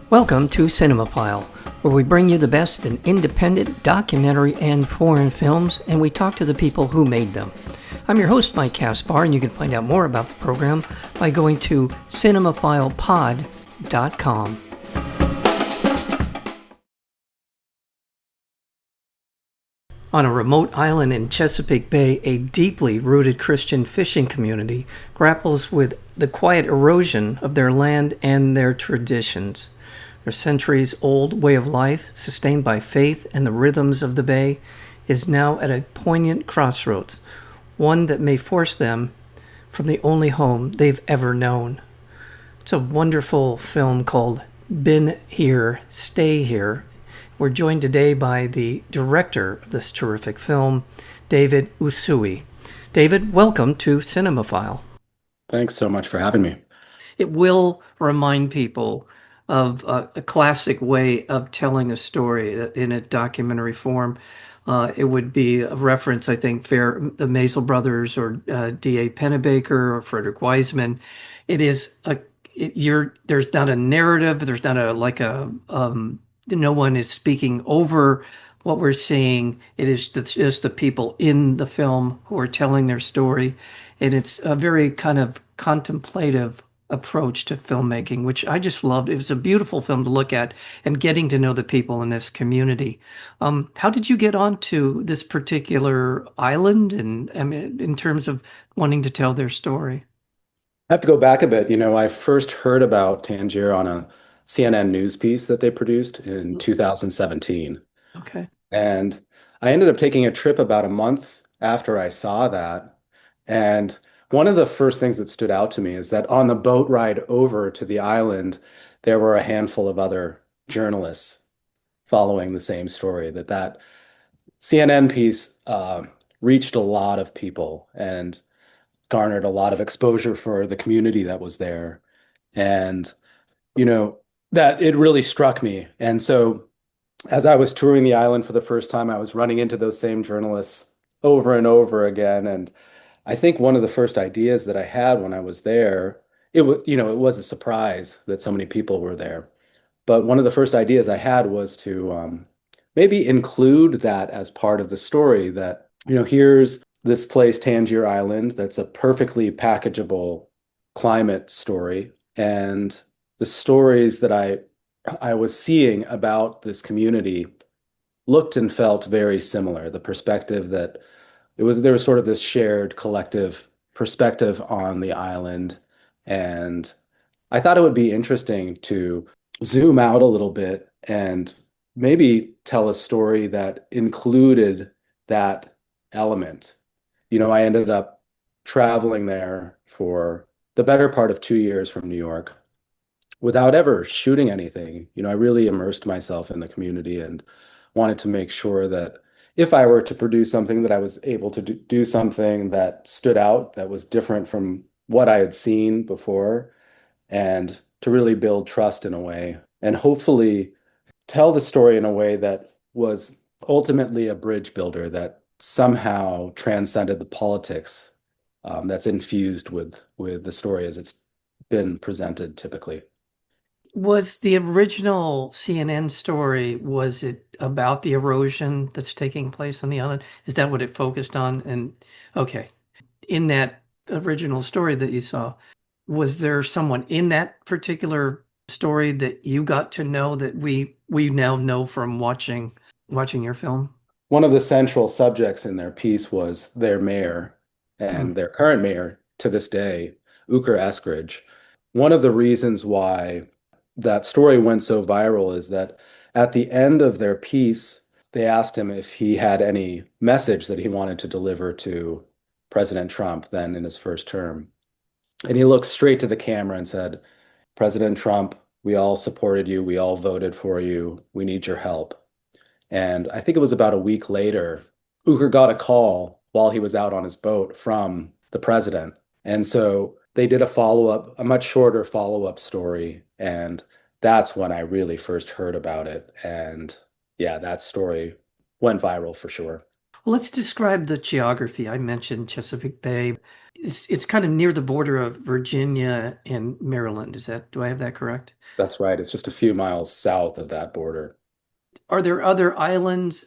Welcome to Cinemophile, where we bring you the best in independent, documentary, and foreign films, and we talk to the people who made them. I'm your host, Mike Caspar, and you can find out more about the program by going to cinemaphilepod.com. On a remote island in Chesapeake Bay, a deeply rooted Christian fishing community grapples with the quiet erosion of their land and their traditions. Their centuries-old way of life, sustained by faith and the rhythms of the bay, is now at a poignant crossroads, one that may force them from the only home they've ever known. It's a wonderful film called Been Here, Stay Here. We're joined today by the director of this terrific film, David Usui. David, welcome to Cinemophile. Thanks so much for having me. It will remind people of a classic way of telling a story in a documentary form. It would be a reference, I think, the Maisel brothers or D.A. Pennebaker or Frederick Wiseman. It is there's not a narrative. There's not no one is speaking over what we're seeing. It is just the people in the film who are telling their story. And it's a very kind of contemplative approach to filmmaking, which I just loved. It was a beautiful film to look at and getting to know the people in this community. How did you get onto this particular island and I mean, in terms of wanting to tell their story? I have to go back a bit. I first heard about Tangier on a CNN news piece that they produced in 2017. Okay. And I ended up taking a trip about a month after I saw that. And one of the first things that stood out to me is that on the boat ride over to the island, there were a handful of other journalists following the same story, that CNN piece reached a lot of people and garnered a lot of exposure for the community that was there. And, you know, that it really struck me. And so as I was touring the island for the first time, I was running into those same journalists over and over again. And I think one of the first ideas that I had when I was there, it was a surprise that so many people were there. But one of the first ideas I had was to maybe include that as part of the story that, here's this place, Tangier Island, that's a perfectly packageable climate story. And the stories that I was seeing about this community looked and felt very similar. The perspective that there was sort of this shared collective perspective on the island. And I thought it would be interesting to zoom out a little bit and maybe tell a story that included that element. I ended up traveling there for the better part of 2 years from New York without ever shooting anything. I really immersed myself in the community and wanted to make sure that if I were to produce something, that I was able to do something that stood out, that was different from what I had seen before, and to really build trust in a way, and hopefully tell the story in a way that was ultimately a bridge builder that somehow transcended the politics that's infused with the story as it's been presented typically. Was the original CNN story, was it about the erosion that's taking place on the island? Is that what it focused on? And okay, in that original story that you saw, was there someone in that particular story that you got to know that we now know from watching your film? One of the central subjects in their piece was their mayor Hmm. and their current mayor to this day, Uker Eskridge. One of the reasons why that story went so viral is that at the end of their piece, they asked him if he had any message that he wanted to deliver to President Trump then in his first term. And he looked straight to the camera and said, President Trump, we all supported you. We all voted for you. We need your help. And I think it was about a week later, Uker got a call while he was out on his boat from the president. And so they did a much shorter follow-up story. And that's when I really first heard about it. And yeah, that story went viral for sure. Well, let's describe the geography. I mentioned Chesapeake Bay. it's kind of near the border of Virginia and Maryland. Do I have that correct? That's right. It's just a few miles south of that border. Are there other islands?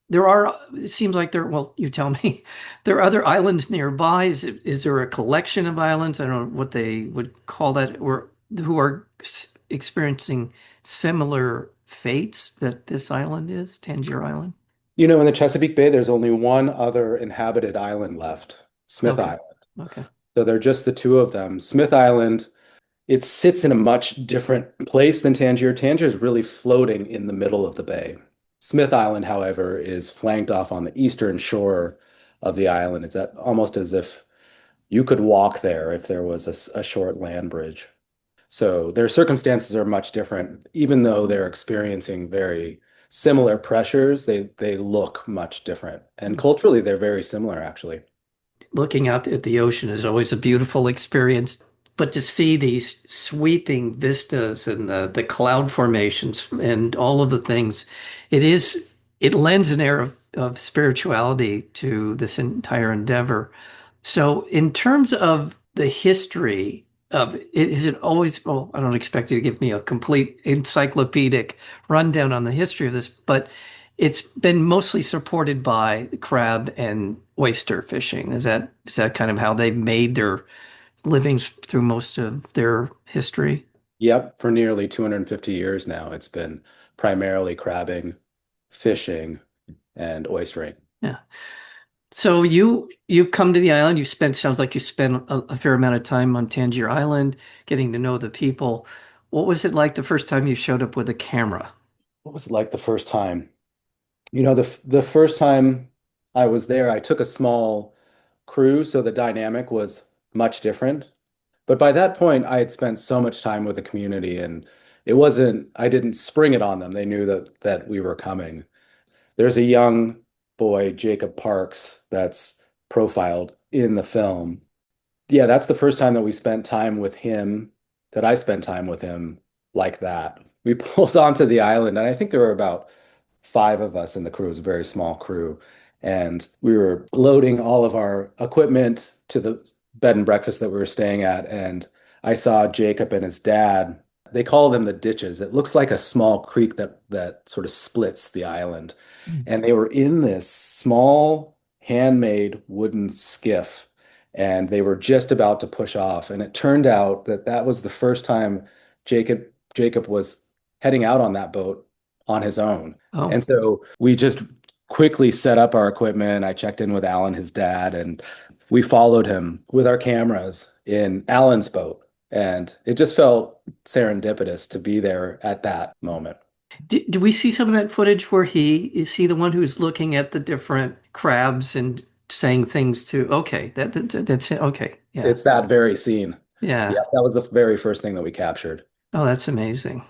There are, it seems like there, well, you tell me, there are other islands nearby. Is there a collection of islands? I don't know what they would call that, or who are experiencing similar fates that this island is, Tangier Island? In the Chesapeake Bay, there's only one other inhabited island left, Smith Okay. Island. Okay. So they're just the two of them. Smith Island, it sits in a much different place than Tangier. Tangier is really floating in the middle of the bay. Smith Island, however, is flanked off on the eastern shore of the island. Almost as if you could walk there if there was a short land bridge. So their circumstances are much different. Even though they're experiencing very similar pressures, they look much different. And culturally, they're very similar, actually. Looking out at the ocean is always a beautiful experience. But to see these sweeping vistas and the cloud formations and all of the things, it is it lends an air of spirituality to this entire endeavor. So in terms of the history of it, is it always, well, I don't expect you to give me a complete encyclopedic rundown on the history of this, but it's been mostly supported by crab and oyster fishing. Is that kind of how they've made their livings through most of their history? Yep, for nearly 250 years now, it's been primarily crabbing, fishing, and oystering. Yeah. So you've come to the island. Sounds like you spent a fair amount of time on Tangier Island, getting to know the people. What was it like the first time you showed up with a camera? What was it like the first time? The first time I was there, I took a small cruise, so the dynamic was much different. But by that point, I had spent so much time with the community, and I didn't spring it on them. They knew that we were coming. There's a young boy, Jacob Parks, that's profiled in the film. Yeah, that's the first time that we spent time with him, that I spent time with him like that. We pulled onto the island, and I think there were about five of us in the crew. It was a very small crew. And we were loading all of our equipment to the bed and breakfast that we were staying at. And I saw Jacob and his dad. They call them the ditches. It looks like a small creek that sort of splits the island. Mm. And they were in this small handmade wooden skiff. And they were just about to push off. And it turned out that that was the first time Jacob was heading out on that boat on his own. Oh, And so we just quickly set up our equipment. I checked in with Alan, his dad, and we followed him with our cameras in Alan's boat. And it just felt serendipitous to be there at that moment. do we see some of that footage where is he the one who's looking at the different crabs and saying things to? Okay, that's it. Okay, yeah, It's that very scene. Yeah, yeah. that was the very first thing that we captured. Oh, that's amazing.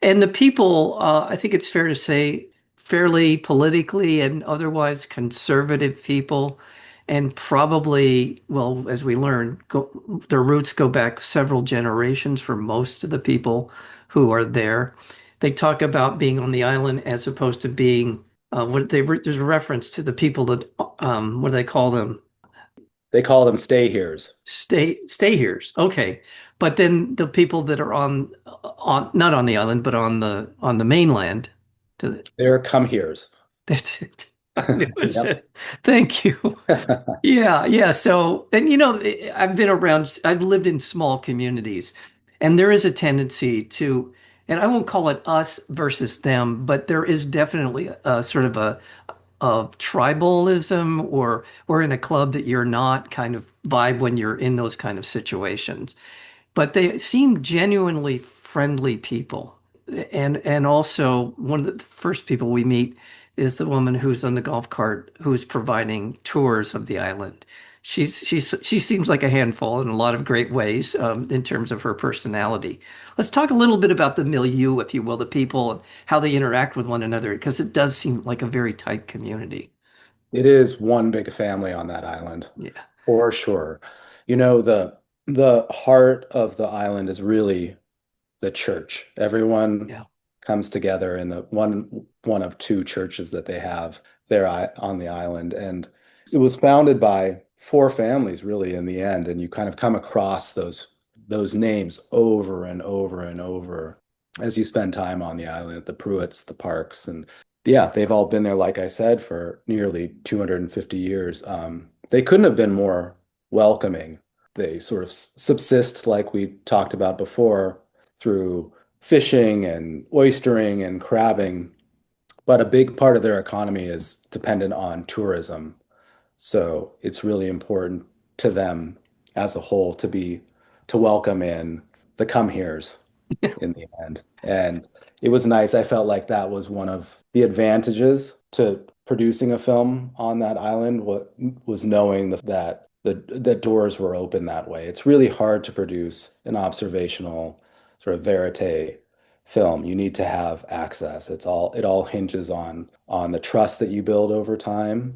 And the people, I think it's fair to say, fairly politically and otherwise conservative people, and probably, well, as we learn, their roots go back several generations for most of the people who are there. They talk about being on the island as opposed to being there's a reference to the people that what do they call them? They call them stay heres. Stay here's. Okay. But then the people that are on not on the island, but on the mainland. To the, They're come heres. that's it. I knew Yep. it. Thank you. Yeah, yeah. So, and I've lived in small communities, and there is a tendency to, and I won't call it us versus them, but there is definitely a sort of a of tribalism or we're in a club that you're not kind of vibe when you're in those kind of situations. But they seem genuinely friendly people. And also one of the first people we meet is the woman who's on the golf cart who's providing tours of the island. She seems like a handful in a lot of great ways in terms of her personality. Let's talk a little bit about the milieu, if you will, the people and how they interact with one another, because it does seem like a very tight community. It is one big family on that island, Yeah, for sure. The heart of the island is really the church. Everyone yeah. comes together in the one of two churches that they have there on the island. And it was founded by four families really in the end, and you kind of come across those names over and over and over as you spend time on the island, the Pruitts, the Parks, and yeah, they've all been there, like I said, for nearly 250 years. They couldn't have been more welcoming. They sort of subsist, like we talked about before, through fishing and oystering and crabbing, but a big part of their economy is dependent on tourism. So it's really important to them as a whole to welcome in the come heres in the end. And it was nice. I felt like that was one of the advantages to producing a film on that island, what was knowing that doors were open that way. It's really hard to produce an observational sort of verite film. You need to have access. It all hinges on the trust that you build over time.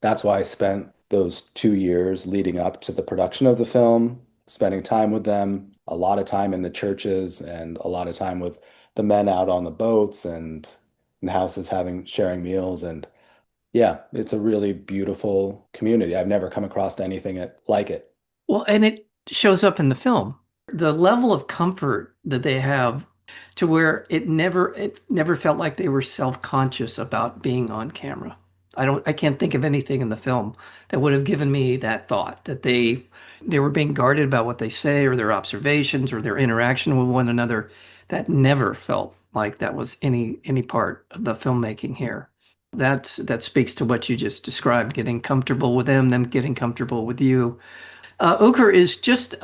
That's why I spent those 2 years leading up to the production of the film, spending time with them, a lot of time in the churches and a lot of time with the men out on the boats and in houses having sharing meals. And yeah, it's a really beautiful community. I've never come across like it. Well, and it shows up in the film. The level of comfort that they have to where it never felt like they were self-conscious about being on camera. I can't think of anything in the film that would have given me that thought that they were being guarded about what they say or their observations or their interaction with one another. That never felt like that was any part of the filmmaking here. That speaks to what you just described, getting comfortable with them getting comfortable with you. Uker is just,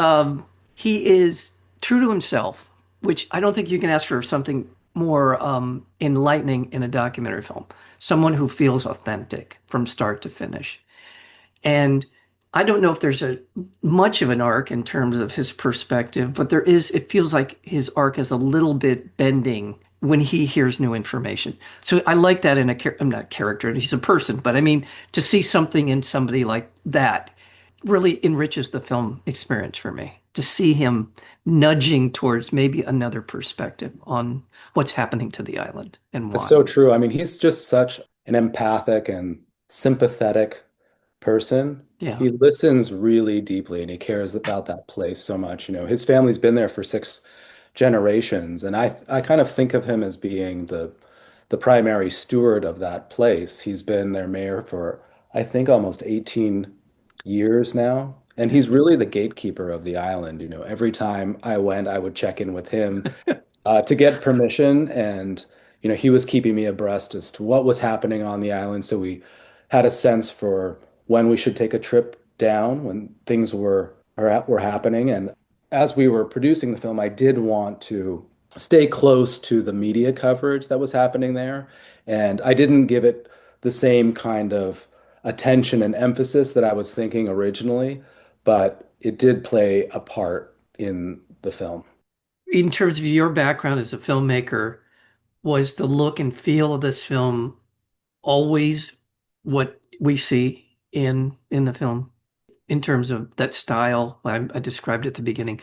he is true to himself, which I don't think you can ask for something more enlightening in a documentary film. Someone who feels authentic from start to finish. And I don't know if there's a much of an arc in terms of his perspective, but there is, it feels like his arc is a little bit bending when he hears new information. So I like that in I'm not character, he's a person, but I mean, to see something in somebody like that really enriches the film experience for me. To see him nudging towards maybe another perspective on what's happening to the island and It's why. so true. I mean, he's just such an empathic and sympathetic person. Yeah. He listens really deeply and he cares about that place so much. You know, his family's been there for 6 generations, and I kind of think of him as being the primary steward of that place. He's been their mayor for I think almost 18 years now, and he's really the gatekeeper of the island. You know, every time I went, I would check in with him to get permission. And, you know, he was keeping me abreast as to what was happening on the island. So we had a sense for when we should take a trip down, when things were happening. And as we were producing the film, I did want to stay close to the media coverage that was happening there. And I didn't give it the same kind of attention and emphasis that I was thinking originally, but it did play a part in the film. In terms of your background as a filmmaker, was the look and feel of this film always what we see in the film in terms of that style I described at the beginning?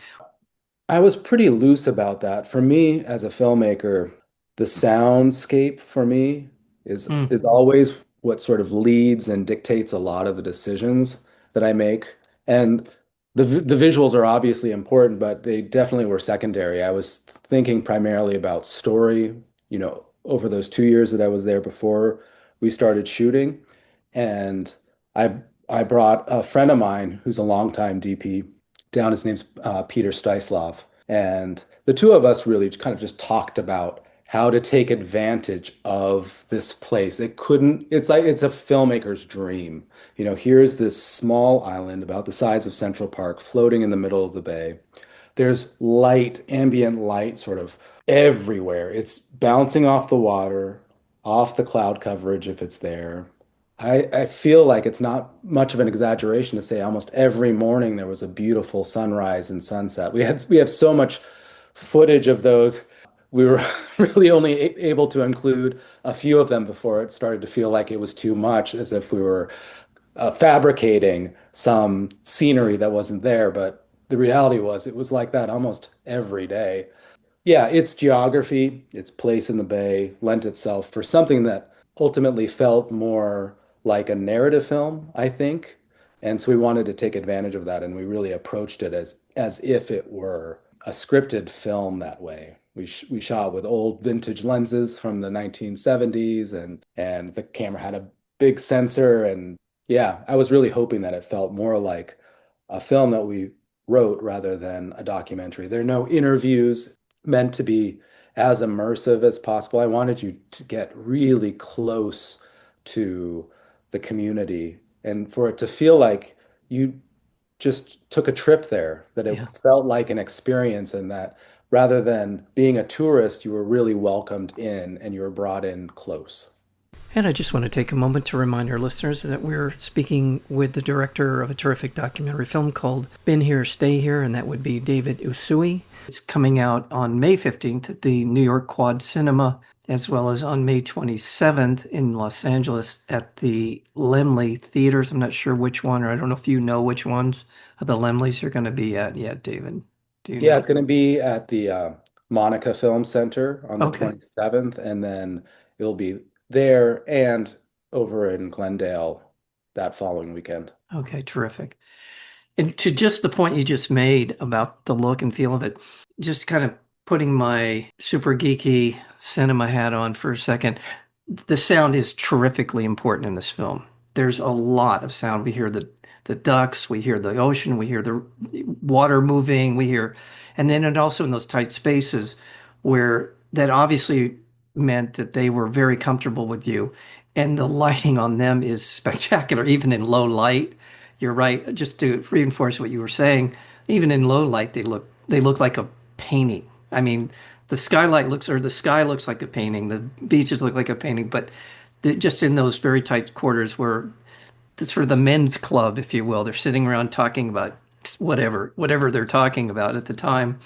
I was pretty loose about that. For me, as a filmmaker, the soundscape for me Mm. is always what sort of leads and dictates a lot of the decisions that I make. And the visuals are obviously important, but they definitely were secondary. I was thinking primarily about story, you know, over those 2 years that I was there before we started shooting. And I I brought a friend of mine who's a longtime DP down. His name's Peter Steislav. And the two of us really kind of just talked about how to take advantage of this place. It's like it's a filmmaker's dream. You know, here's this small island about the size of Central Park floating in the middle of the bay. There's light, ambient light sort of everywhere. It's bouncing off the water, off the cloud coverage if it's there. I feel like it's not much of an exaggeration to say almost every morning there was a beautiful sunrise and sunset. We have so much footage of those. We were really only able to include a few of them before it started to feel like it was too much, as if we were fabricating some scenery that wasn't there. But the reality was it was like that almost every day. Yeah, its geography, its place in the bay lent itself for something that ultimately felt more like a narrative film, I think, And so we wanted to take advantage of that, and we really approached it as if it were a scripted film that way. We shot with old vintage lenses from the 1970s, and the camera had a big sensor, and yeah, I was really hoping that it felt more like a film that we wrote rather than a documentary. There are no interviews meant to be as immersive as possible. I wanted you to get really close to the community and for it to feel like you just took a trip there, that it Yeah. felt like an experience, and that rather than being a tourist, you were really welcomed in and you were brought in close. And I just want to take a moment to remind our listeners that we're speaking with the director of a terrific documentary film called Been Here, Stay Here, and that would be David Usui. It's coming out on May 15th at the New York Quad Cinema, as well as on May 27th in Los Angeles at the Laemmle Theaters. I'm not sure which one, or I don't know if you know which ones of the Laemmles you're going to be at yet, David. Do you Yeah, know? it's going to be at the Monica Film Center on the Okay. 27th, and then it'll be there and over in Glendale that following weekend. Okay, terrific. And to just the point you just made about the look and feel of it, just kind of putting my super geeky cinema hat on for a second, the sound is terrifically important in this film. There's a lot of sound. We hear the ducks, we hear the ocean, we hear the water moving, we hear, and then it also in those tight spaces where that obviously meant that they were very comfortable with you. And the lighting on them is spectacular, even in low light. You're right. Just to reinforce what you were saying, even in low light, they look like a painting. I mean, the sky looks like a painting. The beaches look like a painting, but just in those very tight quarters where the sort of the men's club, if you will, they're sitting around talking about whatever they're talking about at the time.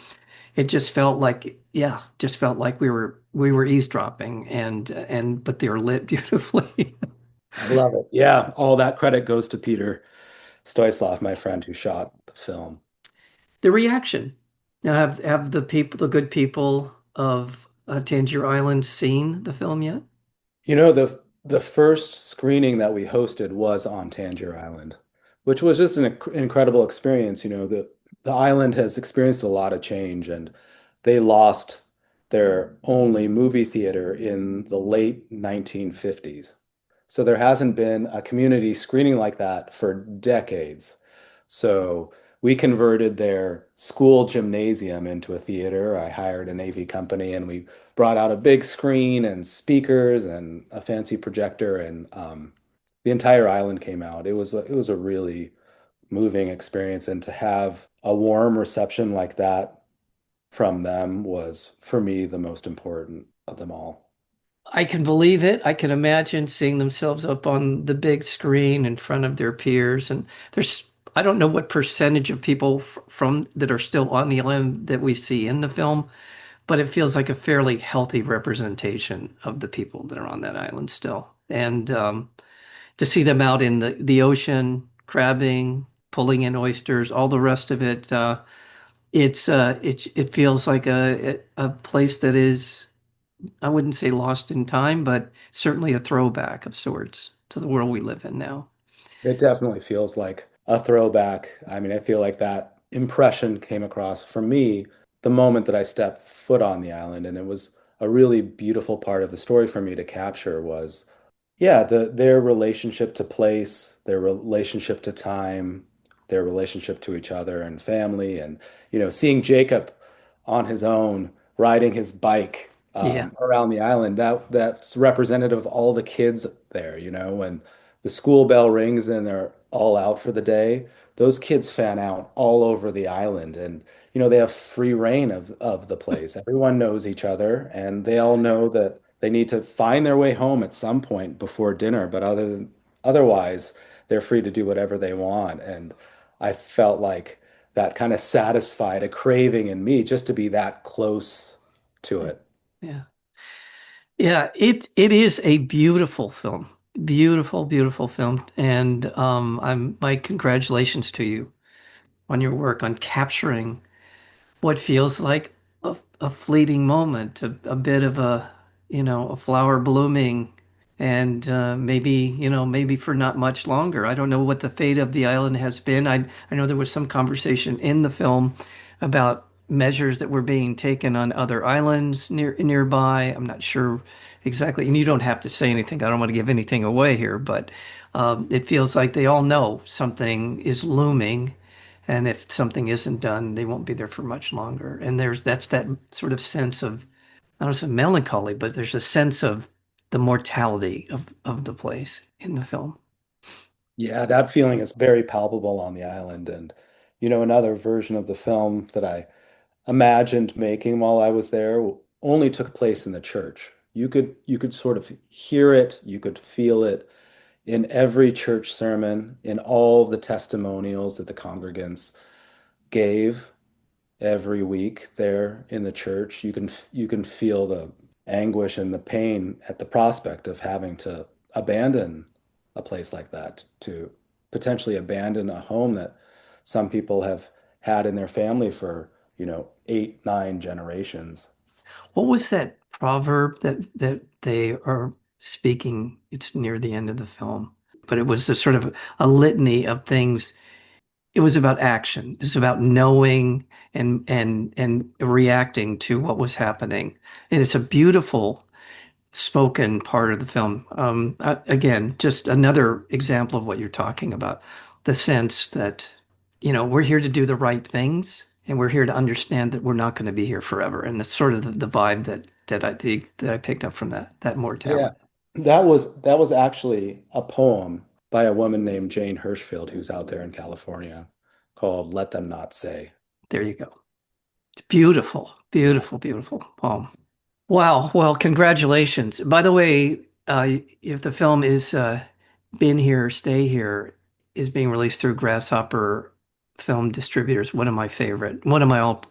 It just felt like, yeah, just felt like we were eavesdropping and but they were lit beautifully. I love it. Yeah, all that credit goes to Peter Stoislav, my friend who shot the film. The reaction. Now, have the good people of Tangier Island seen the film yet? You know, the first screening that we hosted was on Tangier Island, which was just an incredible experience. You know, the island has experienced a lot of change, and they lost their only movie theater in the late 1950s. So there hasn't been a community screening like that for decades. So we converted their school gymnasium into a theater. I hired an AV company and we brought out a big screen and speakers and a fancy projector, and the entire island came out. It was a really moving experience, and to have a warm reception like that from them was for me the most important of them all. I can believe it. I can imagine seeing themselves up on the big screen in front of their peers. And I don't know what percentage of people from that are still on the island that we see in the film, but it feels like a fairly healthy representation of the people that are on that island still. And to see them out in the ocean, crabbing, pulling in oysters, all the rest of it, it feels like a place that is, I wouldn't say lost in time, but certainly a throwback of sorts to the world we live in now. It definitely feels like a throwback. I mean, I feel like that impression came across for me the moment that I stepped foot on the island, and it was a really beautiful part of the story for me to capture was, yeah, their relationship to place, their relationship to time, their relationship to each other and family, and seeing Jacob on his own riding his bike Yeah. around the island. That's representative of all the kids there. When the school bell rings and they're all out for the day, those kids fan out all over the island, and they have free reign of the place. Everyone knows each other, and they all know that they need to find their way home at some point before dinner, but otherwise, they're free to do whatever they want. And I felt like that kind of satisfied a craving in me just to be that close to it. Yeah. Yeah, it is a beautiful film. Beautiful, beautiful film. And I'm my congratulations to you on your work on capturing what feels like a fleeting moment, a bit of a flower blooming and maybe for not much longer. I don't know what the fate of the island has been. I know there was some conversation in the film about measures that were being taken on other islands nearby. I'm not sure exactly, and you don't have to say anything. I don't want to give anything away here, but it feels like they all know something is looming. And if something isn't done, they won't be there for much longer. And that's that sort of sense of, I don't know, some melancholy, but there's a sense of the mortality of the place in the film. Yeah, that feeling is very palpable on the island. And, another version of the film that I imagined making while I was there only took place in the church. You could sort of hear it, you could feel it in every church sermon, in all the testimonials that the congregants gave every week there in the church. You can feel the anguish and the pain at the prospect of having to abandon a place like that, to potentially abandon a home that some people have had in their family for, 8, 9 generations. What was that proverb that they are speaking? It's near the end of the film, but it was a sort of a litany of things. It was about action. It was about knowing and reacting to what was happening. And it's a beautiful spoken part of the film. Again, just another example of what you're talking about, the sense that, we're here to do the right things and we're here to understand that we're not going to be here forever. And that's sort of the vibe that I think that I picked up from that Yeah, mortality. that was actually a poem by a woman named Jane Hirschfield who's out there in California called Let Them Not Say. There you go. It's beautiful, Yeah. beautiful, beautiful poem. Wow. Well, congratulations. By the way, if the film is Been Here, Stay Here is being released through Grasshopper Film Distributors, one of my favorite.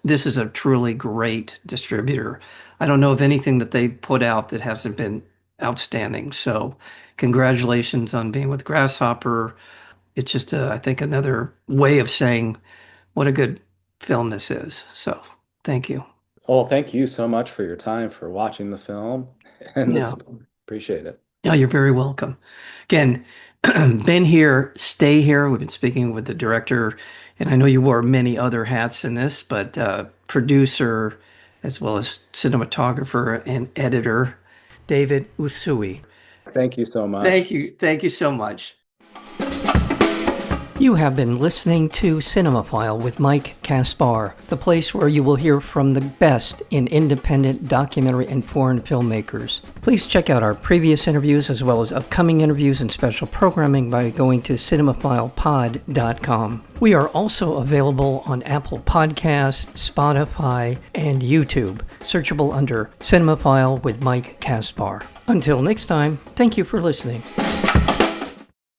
This is a truly great distributor. I don't know of anything that they put out that hasn't been outstanding. So, congratulations on being with Grasshopper. It's just, I think, another way of saying what a good film this is. So, thank you. Well, thank you so much for your time for watching the film and the Yeah. support. Appreciate it. Yeah, you're very welcome. Again, been here, stay here. We've been speaking with the director, and I know you wore many other hats in this, but producer as well as cinematographer and editor, David Usui. Thank you so much. Thank you. Thank you so much. You have been listening to Cinemaphile with Mike Kaspar, the place where you will hear from the best in independent documentary and foreign filmmakers. Please check out our previous interviews as well as upcoming interviews and special programming by going to cinemaphilepod.com. We are also available on Apple Podcasts, Spotify, and YouTube, searchable under Cinemaphile with Mike Kaspar. Until next time, thank you for listening.